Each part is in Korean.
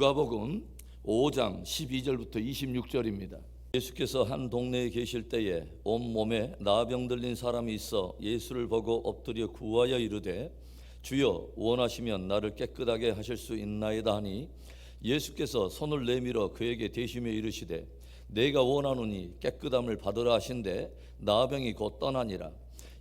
누가복음 5장 12절부터 26절입니다. 예수께서 한 동네에 계실 때에 온몸에 나병 들린 사람이 있어 예수를 보고 엎드려 구하여 이르되 주여 원하시면 나를 깨끗하게 하실 수 있나이다 하니 예수께서 손을 내밀어 그에게 대시며 이르시되 내가 원하노니 깨끗함을 받으라 하신대 나병이 곧 떠나니라.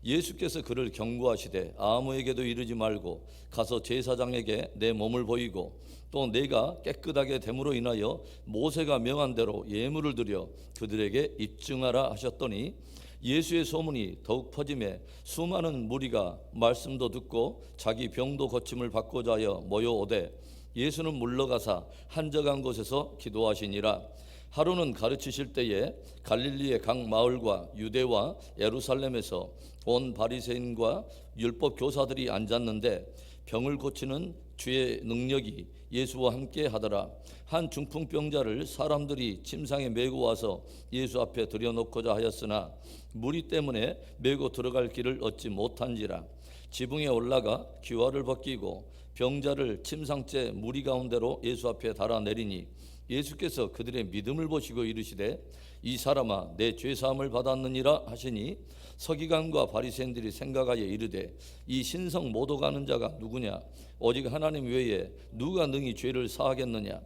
예수께서 그를 경고하시되 아무에게도 이르지 말고 가서 제사장에게 내 몸을 보이고 또 내가 깨끗하게 됨으로 인하여 모세가 명한 대로 예물을 드려 그들에게 입증하라 하셨더니 예수의 소문이 더욱 퍼짐에 수많은 무리가 말씀도 듣고 자기 병도 고침을 받고자 하여 모여오되 예수는 물러가사 한적한 곳에서 기도하시니라. 하루는 가르치실 때에 갈릴리의 각 마을과 유대와 예루살렘에서 온 바리새인과 율법 교사들이 앉았는데 병을 고치는 주의 능력이 예수와 함께 하더라. 한 중풍병자를 사람들이 침상에 메고 와서 예수 앞에 들여놓고자 하였으나 무리 때문에 메고 들어갈 길을 얻지 못한지라. 지붕에 올라가 귀화를 벗기고 병자를 침상째 무리 가운데로 예수 앞에 달아내리니 예수께서 그들의 믿음을 보시고 이르시되 이 사람아 내 죄사함을 받았느니라 하시니 서기관과 바리새인들이 생각하여 이르되 이 신성 모독하는 자가 누구냐 오직 하나님 외에 누가 능히 죄를 사하겠느냐.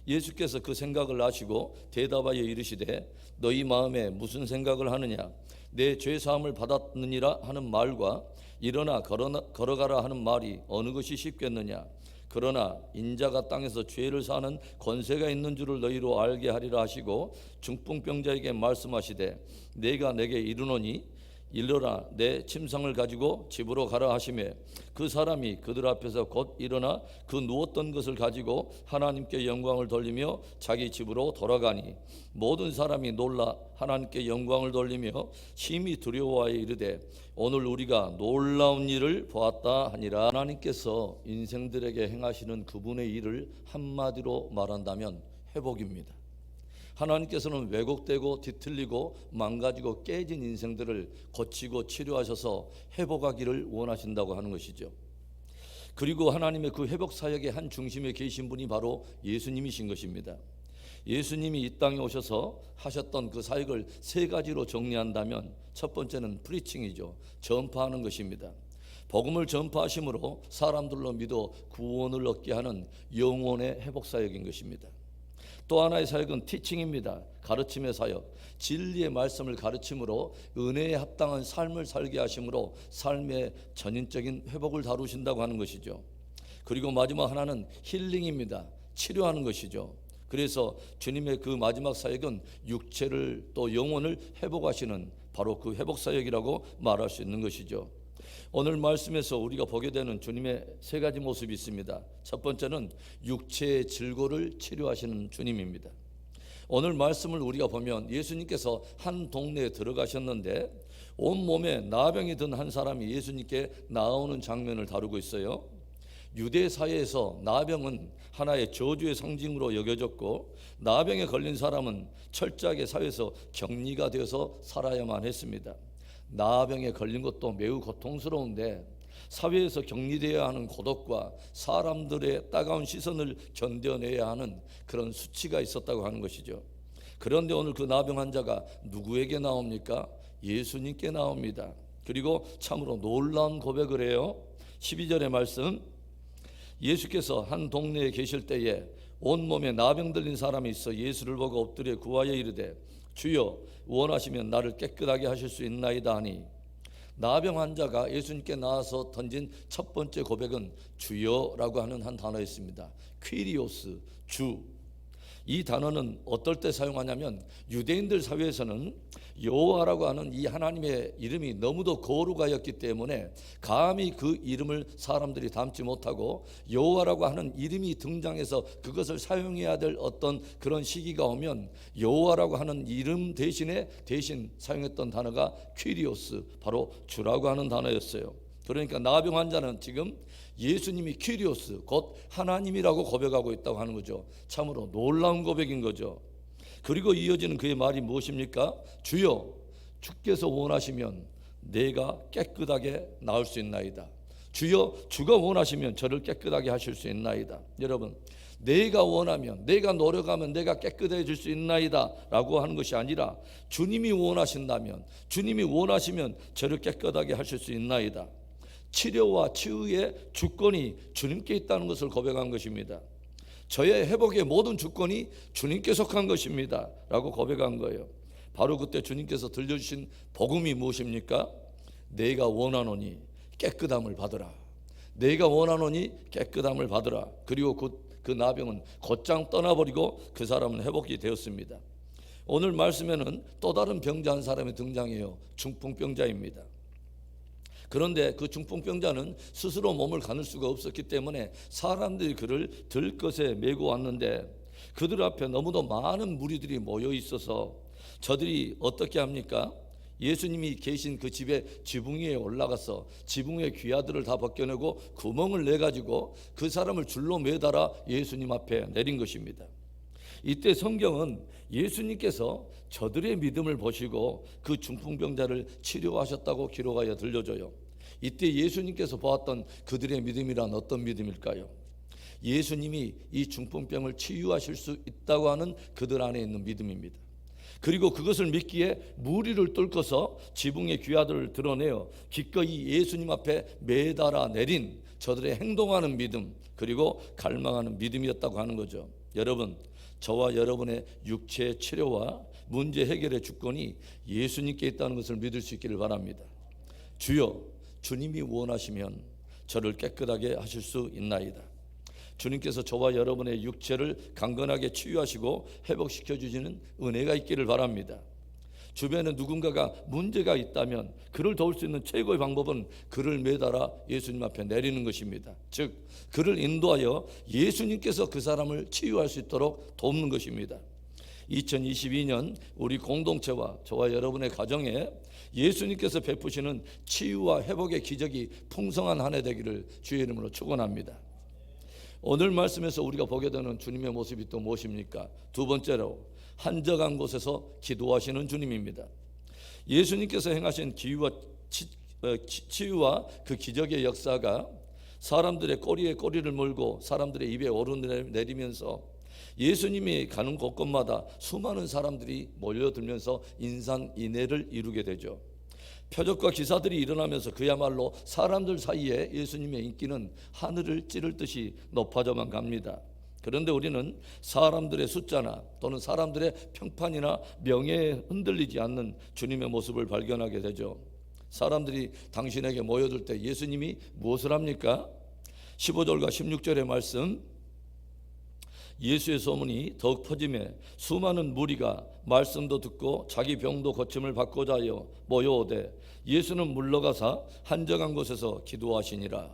예수께서 그 생각을 아시고 대답하여 이르시되 너희 마음에 무슨 생각을 하느냐 내 죄사함을 받았느니라 하는 말과 일어나 걸어가라 하는 말이 어느 것이 쉽겠느냐. 그러나 인자가 땅에서 죄를 사는 권세가 있는 줄을 너희로 알게 하리라 하시고 중풍병자에게 말씀하시되 내가 내게 이르노니 일어나 내 침상을 가지고 집으로 가라 하시매 그 사람이 그들 앞에서 곧 일어나 그 누웠던 것을 가지고 하나님께 영광을 돌리며 자기 집으로 돌아가니 모든 사람이 놀라 하나님께 영광을 돌리며 심히 두려워하여 이르되 오늘 우리가 놀라운 일을 보았다 하니라. 하나님께서 인생들에게 행하시는 그분의 일을 한마디로 말한다면 회복입니다. 하나님께서는 왜곡되고 뒤틀리고 망가지고 깨진 인생들을 고치고 치료하셔서 회복하기를 원하신다고 하는 것이죠. 그리고 하나님의 그 회복 사역의 한 중심에 계신 분이 바로 예수님이신 것입니다. 예수님이 이 땅에 오셔서 하셨던 그 사역을 세 가지로 정리한다면 첫 번째는 프리칭이죠. 전파하는 것입니다. 복음을 전파하심으로 사람들로 믿어 구원을 얻게 하는 영혼의 회복 사역인 것입니다. 또 하나의 사역은 티칭입니다. 가르침의 사역, 진리의 말씀을 가르침으로 은혜에 합당한 삶을 살게 하심으로 삶의 전인적인 회복을 다루신다고 하는 것이죠. 그리고 마지막 하나는 힐링입니다. 치료하는 것이죠. 그래서 주님의 그 마지막 사역은 육체를 또 영혼을 회복하시는 바로 그 회복 사역이라고 말할 수 있는 것이죠. 오늘 말씀에서 우리가 보게 되는 주님의 세 가지 모습이 있습니다. 첫 번째는 육체의 질고를 치료하시는 주님입니다. 오늘 말씀을 우리가 보면 예수님께서 한 동네에 들어가셨는데 온몸에 나병이 든 한 사람이 예수님께 나오는 장면을 다루고 있어요. 유대 사회에서 나병은 하나의 저주의 상징으로 여겨졌고 나병에 걸린 사람은 철저하게 사회에서 격리가 되어서 살아야만 했습니다. 나병에 걸린 것도 매우 고통스러운데 사회에서 격리되어야 하는 고독과 사람들의 따가운 시선을 견뎌내야 하는 그런 수치가 있었다고 하는 것이죠. 그런데 오늘 그 나병 환자가 누구에게 나옵니까? 예수님께 나옵니다. 그리고 참으로 놀라운 고백을 해요. 12절의 말씀, 예수께서 한 동네에 계실 때에 온몸에 나병 들린 사람이 있어 예수를 보고 엎드려 구하여 이르되 주여 원하시면 나를 깨끗하게 하실 수 있나이다 하니 나병 환자가 예수님께 나와서 던진 첫 번째 고백은 주여라고 하는 한 단어였습니다. 퀴리오스, 주. 이 단어는 어떨 때 사용하냐면 유대인들 사회에서는 여호와라고 하는 이 하나님의 이름이 너무도 거룩하였기 때문에 감히 그 이름을 사람들이 담지 못하고 여호와라고 하는 이름이 등장해서 그것을 사용해야 될 어떤 그런 시기가 오면 여호와라고 하는 이름 대신 사용했던 단어가 퀴리오스, 바로 주라고 하는 단어였어요. 그러니까 나병 환자는 지금 예수님이 퀴리오스, 곧 하나님이라고 고백하고 있다고 하는 거죠. 참으로 놀라운 고백인 거죠. 그리고 이어지는 그의 말이 무엇입니까? 주여, 주께서 원하시면 내가 깨끗하게 나을 수 있나이다. 주여, 주가 원하시면 저를 깨끗하게 하실 수 있나이다. 여러분, 내가 원하면, 내가 노력하면 내가 깨끗해질 수 있나이다 라고 하는 것이 아니라 주님이 원하신다면, 주님이 원하시면 저를 깨끗하게 하실 수 있나이다. 치료와 치유의 주권이 주님께 있다는 것을 고백한 것입니다. 저의 회복의 모든 주권이 주님께 속한 것입니다 라고 고백한 거예요. 바로 그때 주님께서 들려주신 복음이 무엇입니까? 내가 원하노니 깨끗함을 받으라. 내가 원하노니 깨끗함을 받으라. 그리고 그 나병은 곧장 떠나버리고 그 사람은 회복이 되었습니다. 오늘 말씀에는 또 다른 병자 한 사람이 등장해요. 중풍병자입니다. 그런데 그 중풍병자는 스스로 몸을 가눌 수가 없었기 때문에 사람들이 그를 들것에 메고 왔는데 그들 앞에 너무도 많은 무리들이 모여 있어서 저들이 어떻게 합니까? 예수님이 계신 그 집의 지붕 위에 올라가서 지붕 위의 귀아들을 다 벗겨내고 구멍을 내가지고 그 사람을 줄로 매달아 예수님 앞에 내린 것입니다. 이때 성경은 예수님께서 저들의 믿음을 보시고 그 중풍병자를 치료하셨다고 기록하여 들려줘요. 이때 예수님께서 보았던 그들의 믿음이란 어떤 믿음일까요? 예수님이 이 중풍병을 치유하실 수 있다고 하는 그들 안에 있는 믿음입니다. 그리고 그것을 믿기에 무리를 뚫고서 지붕의 귀아들을 드러내어 기꺼이 예수님 앞에 매달아 내린 저들의 행동하는 믿음, 그리고 갈망하는 믿음이었다고 하는 거죠. 여러분, 저와 여러분의 육체의 치료와 문제 해결의 주권이 예수님께 있다는 것을 믿을 수 있기를 바랍니다. 주여, 주님이 원하시면 저를 깨끗하게 하실 수 있나이다. 주님께서 저와 여러분의 육체를 강건하게 치유하시고 회복시켜 주시는 은혜가 있기를 바랍니다. 주변에 누군가가 문제가 있다면 그를 도울 수 있는 최고의 방법은 그를 매달아 예수님 앞에 내리는 것입니다. 즉, 그를 인도하여 예수님께서 그 사람을 치유할 수 있도록 돕는 것입니다. 2022년 우리 공동체와 저와 여러분의 가정에 예수님께서 베푸시는 치유와 회복의 기적이 풍성한 한 해 되기를 주의 이름으로 축원합니다. 오늘 말씀에서 우리가 보게 되는 주님의 모습이 또 무엇입니까? 두 번째로, 한적한 곳에서 기도하시는 주님입니다. 예수님께서 행하신 치유와 그 기적의 역사가 사람들의 꼬리에 꼬리를 물고 사람들의 입에 오르내리면서 예수님이 가는 곳곳마다 수많은 사람들이 몰려들면서 인산인해를 이루게 되죠. 표적과 기사들이 일어나면서 그야말로 사람들 사이에 예수님의 인기는 하늘을 찌를 듯이 높아져만 갑니다. 그런데 우리는 사람들의 숫자나 또는 사람들의 평판이나 명예에 흔들리지 않는 주님의 모습을 발견하게 되죠. 사람들이 당신에게 모여들 때 예수님이 무엇을 합니까? 15절과 16절의 말씀, 예수의 소문이 더욱 퍼지매 수많은 무리가 말씀도 듣고 자기 병도 고침을 받고자 하여 모여오되 예수는 물러가사 한적한 곳에서 기도하시니라.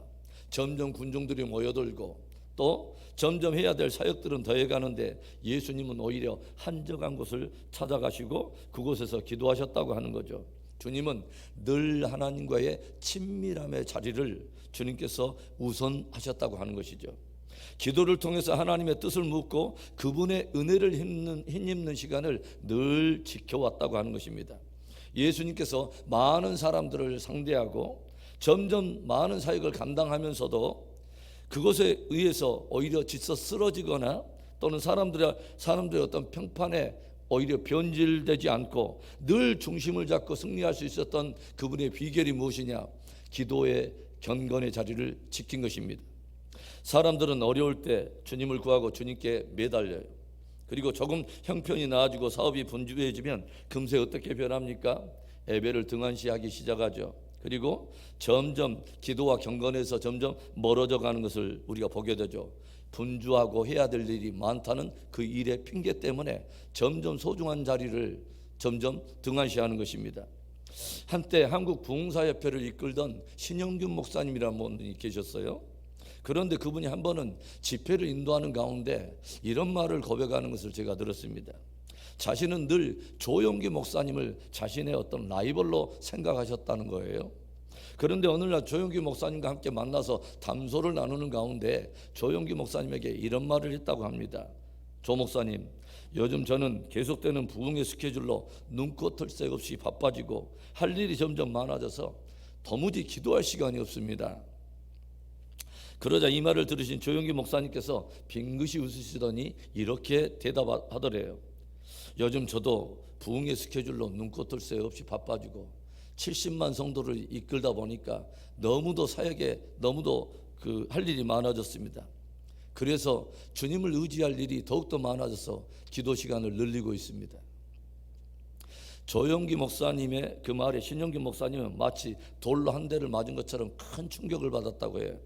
점점 군중들이 모여들고 또 점점 해야 될 사역들은 더해가는데 예수님은 오히려 한적한 곳을 찾아가시고 그곳에서 기도하셨다고 하는 거죠. 주님은 늘 하나님과의 친밀함의 자리를 주님께서 우선하셨다고 하는 것이죠. 기도를 통해서 하나님의 뜻을 묻고 그분의 은혜를 힘입는 시간을 늘 지켜왔다고 하는 것입니다. 예수님께서 많은 사람들을 상대하고 점점 많은 사역을 감당하면서도 그것에 의해서 오히려 지쳐 쓰러지거나 또는 사람들의 어떤 평판에 오히려 변질되지 않고 늘 중심을 잡고 승리할 수 있었던 그분의 비결이 무엇이냐? 기도의 경건의 자리를 지킨 것입니다. 사람들은 어려울 때 주님을 구하고 주님께 매달려요. 그리고 조금 형편이 나아지고 사업이 분주해지면 금세 어떻게 변합니까? 예배를 등한시하기 시작하죠. 그리고 점점 기도와 경건에서 점점 멀어져 가는 것을 우리가 보게 되죠. 분주하고 해야 될 일이 많다는 그 일의 핑계 때문에 점점 소중한 자리를 점점 등한시하는 것입니다. 한때 한국 부흥사협회를 이끌던 신영균 목사님이라는 분이 계셨어요. 그런데 그분이 한 번은 집회를 인도하는 가운데 이런 말을 고백하는 것을 제가 들었습니다. 자신은 늘 조용기 목사님을 자신의 어떤 라이벌로 생각하셨다는 거예요. 그런데 어느 날 조용기 목사님과 함께 만나서 담소를 나누는 가운데 조용기 목사님에게 이런 말을 했다고 합니다. 조 목사님, 요즘 저는 계속되는 부흥의 스케줄로 눈코 뜰 새 없이 바빠지고 할 일이 점점 많아져서 도무지 기도할 시간이 없습니다. 그러자 이 말을 들으신 조용기 목사님께서 빙긋이 웃으시더니 이렇게 대답하더래요. 요즘 저도 부흥의 스케줄로 눈꽃을 새 없이 바빠지고 70만 성도를 이끌다 보니까 너무도 사역에 너무도 할 일이 많아졌습니다. 그래서 주님을 의지할 일이 더욱더 많아져서 기도 시간을 늘리고 있습니다. 조용기 목사님의 그 말에 신용기 목사님은 마치 돌로 한 대를 맞은 것처럼 큰 충격을 받았다고 해요.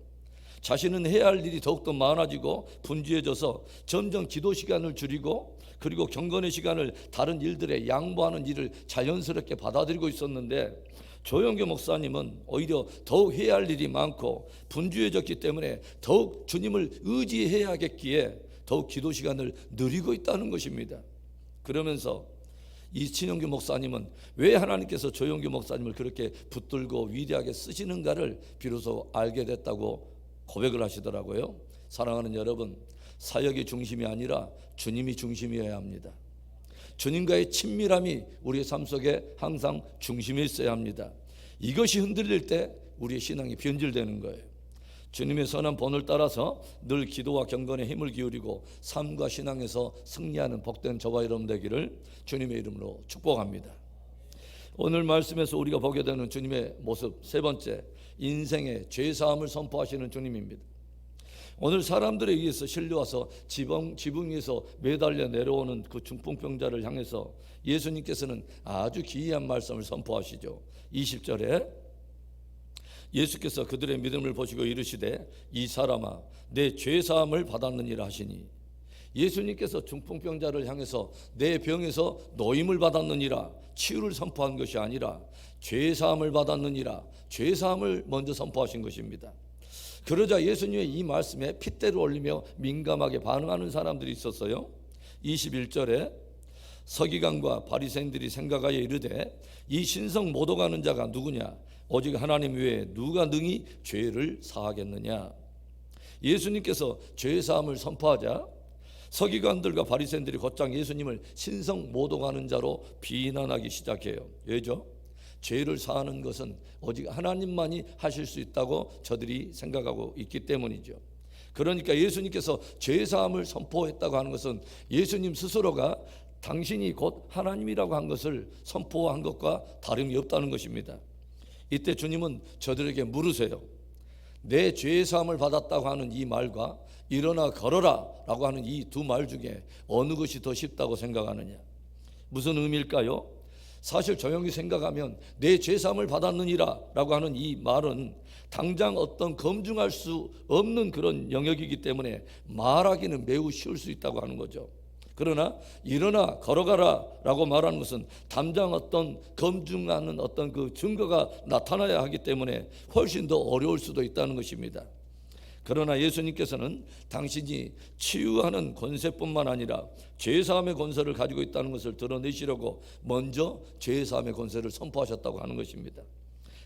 자신은 해야 할 일이 더욱더 많아지고 분주해져서 점점 기도 시간을 줄이고 그리고 경건의 시간을 다른 일들에 양보하는 일을 자연스럽게 받아들이고 있었는데, 조용기 목사님은 오히려 더욱 해야 할 일이 많고 분주해졌기 때문에 더욱 주님을 의지해야겠기에 더욱 기도 시간을 늘리고 있다는 것입니다. 그러면서 이 신용기 목사님은 왜 하나님께서 조용기 목사님을 그렇게 붙들고 위대하게 쓰시는가를 비로소 알게 됐다고 고백을 하시더라고요. 사랑하는 여러분, 사역이 중심이 아니라 주님이 중심이어야 합니다. 주님과의 친밀함이 우리의 삶 속에 항상 중심에 있어야 합니다. 이것이 흔들릴 때 우리의 신앙이 변질되는 거예요. 주님의 선한 본을 따라서 늘 기도와 경건에 힘을 기울이고 삶과 신앙에서 승리하는 복된 저와 여러분 되기를 주님의 이름으로 축복합니다. 오늘 말씀에서 우리가 보게 되는 주님의 모습, 세 번째, 인생의 죄사함을 선포하시는 주님입니다. 오늘 사람들에 의해서 실려와서 지붕 위에서 매달려 내려오는 그 중풍병자를 향해서 예수님께서는 아주 기이한 말씀을 선포하시죠. 20절에 예수께서 그들의 믿음을 보시고 이르시되 이 사람아 내 죄사함을 받았느니라 하시니, 예수님께서 중풍병자를 향해서 내 병에서 노임을 받았느니라, 치유를 선포한 것이 아니라 죄사함을 받았느니라, 죄사함을 먼저 선포하신 것입니다. 그러자 예수님의 이 말씀에 핏대를 올리며 민감하게 반응하는 사람들이 있었어요. 21절에 서기관과 바리새인들이 생각하여 이르되 이 신성 모독하는 자가 누구냐, 오직 하나님 외에 누가 능히 죄를 사하겠느냐. 예수님께서 죄사함을 선포하자 서기관들과 바리새인들이 곧장 예수님을 신성 모독하는 자로 비난하기 시작해요. 왜죠? 죄를 사하는 것은 오직 하나님만이 하실 수 있다고 저들이 생각하고 있기 때문이죠. 그러니까 예수님께서 죄사함을 선포했다고 하는 것은 예수님 스스로가 당신이 곧 하나님이라고 한 것을 선포한 것과 다름이 없다는 것입니다. 이때 주님은 저들에게 물으세요. 내 죄사함을 받았다고 하는 이 말과 일어나 걸어라 라고 하는 이 두 말 중에 어느 것이 더 쉽다고 생각하느냐. 무슨 의미일까요? 사실 조용히 생각하면 내 죄사함을 받았느니라 라고 하는 이 말은 당장 어떤 검증할 수 없는 그런 영역이기 때문에 말하기는 매우 쉬울 수 있다고 하는 거죠. 그러나 일어나 걸어가라 라고 말하는 것은 당장 어떤 검증하는 어떤 그 증거가 나타나야 하기 때문에 훨씬 더 어려울 수도 있다는 것입니다. 그러나 예수님께서는 당신이 치유하는 권세뿐만 아니라 죄사함의 권세를 가지고 있다는 것을 드러내시려고 먼저 죄사함의 권세를 선포하셨다고 하는 것입니다.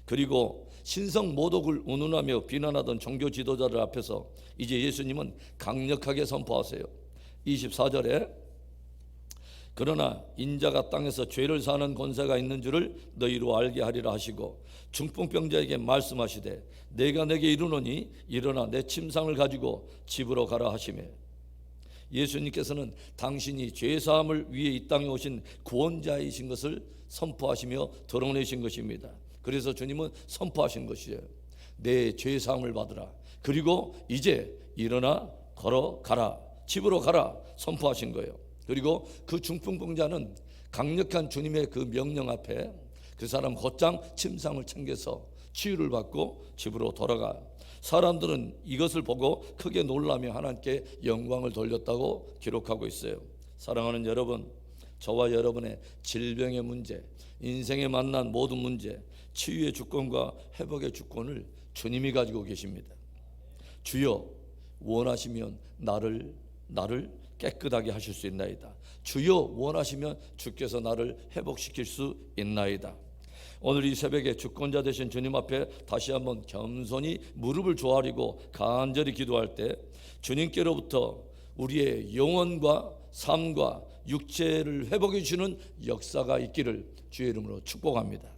그리고 신성 모독을 운운하며 비난하던 종교 지도자들 앞에서 이제 예수님은 강력하게 선포하세요. 24절에 그러나 인자가 땅에서 죄를 사는 권세가 있는 줄을 너희로 알게 하리라 하시고 중풍병자에게 말씀하시되 내가 내게 이르노니 일어나 내 침상을 가지고 집으로 가라 하시매, 예수님께서는 당신이 죄사함을 위해 이 땅에 오신 구원자이신 것을 선포하시며 드러내신 것입니다. 그래서 주님은 선포하신 것이에요. 내 죄사함을 받으라. 그리고 이제 일어나 걸어가라. 집으로 가라. 선포하신 거예요. 그리고 그 중풍병자는 강력한 주님의 그 명령 앞에 그 사람 곧장 침상을 챙겨서 치유를 받고 집으로 돌아가. 사람들은 이것을 보고 크게 놀라며 하나님께 영광을 돌렸다고 기록하고 있어요. 사랑하는 여러분, 저와 여러분의 질병의 문제, 인생에 만난 모든 문제, 치유의 주권과 회복의 주권을 주님이 가지고 계십니다. 주여 원하시면 나를 깨끗하게 하실 수 있나이다. 주여 원하시면 주께서 나를 회복시킬 수 있나이다. 오늘 이 새벽에 주권자 되신 주님 앞에 다시 한번 겸손히 무릎을 조아리고 간절히 기도할 때 주님께로부터 우리의 영혼과 삶과 육체를 회복해 주시는 역사가 있기를 주의 이름으로 축복합니다.